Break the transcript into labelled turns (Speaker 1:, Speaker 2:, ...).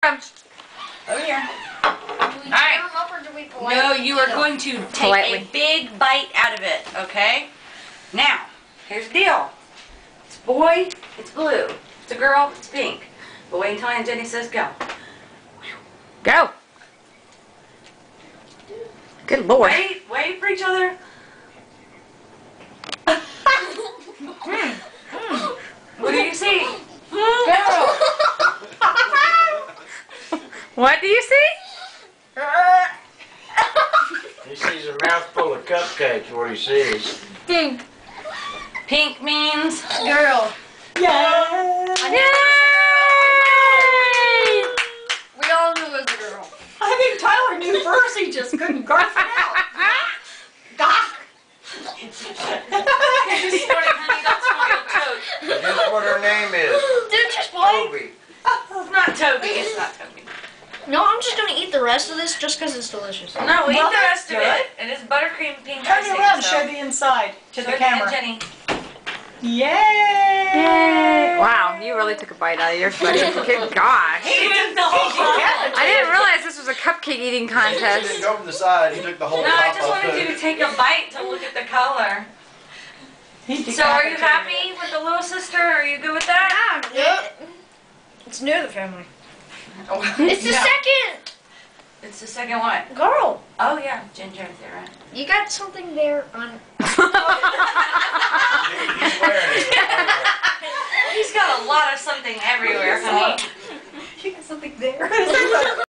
Speaker 1: Over here.
Speaker 2: Do we
Speaker 1: Alright.
Speaker 2: tear them up or do we politely
Speaker 1: No, you are
Speaker 2: eat 'em?
Speaker 1: going to take
Speaker 3: Politely.
Speaker 1: a big bite out of it, okay? Now, here's the deal. It's a boy, it's blue. It's a girl, it's pink. But wait until Aunt Jenny says go.
Speaker 3: Go. Good Lord.
Speaker 1: Wait for each other. What do you see?
Speaker 3: What do you see?
Speaker 4: He sees a mouthful of cupcakes where he sees.
Speaker 3: Pink.
Speaker 1: Pink means
Speaker 2: Girl.
Speaker 3: Yay!
Speaker 2: We all knew it was a girl.
Speaker 5: I think Tyler knew first, he just couldn't garf it out.
Speaker 1: this morning, honey, don't smell your toad.
Speaker 4: Guess what her name is?
Speaker 2: Dude, just play.
Speaker 4: Toby.
Speaker 1: It's not Toby, it's not Toby.
Speaker 2: No, I'm just gonna eat the rest of this just because it's delicious.
Speaker 1: No, eat
Speaker 5: Well,
Speaker 1: the rest
Speaker 5: that's
Speaker 1: of it. It is buttercream pink
Speaker 5: Turn
Speaker 1: icing.
Speaker 5: it around,
Speaker 1: so-
Speaker 5: show the inside to
Speaker 1: Show
Speaker 5: the
Speaker 1: it to Aunt
Speaker 5: camera.
Speaker 1: Jenny.
Speaker 5: Yay!
Speaker 3: Wow, you really took a bite out of yours, buddy. Good gosh.
Speaker 1: He took the whole
Speaker 3: I didn't realize this was a cupcake eating
Speaker 6: He
Speaker 3: contest.
Speaker 6: didn't go from the side, he took the whole
Speaker 1: No, I
Speaker 6: top
Speaker 1: just
Speaker 6: off
Speaker 1: wanted you to take a bite to look at the color. So are you happy with the little sister? Are you good with that?
Speaker 2: Yep. It's new to the family.
Speaker 1: It's
Speaker 2: It's the second
Speaker 1: It's the second one.
Speaker 2: girl.
Speaker 1: Oh yeah, Ginger, you're right.
Speaker 2: You got something there on.
Speaker 6: He's wearing it.
Speaker 1: He's got a lot of something everywhere, honey.
Speaker 5: You got something there.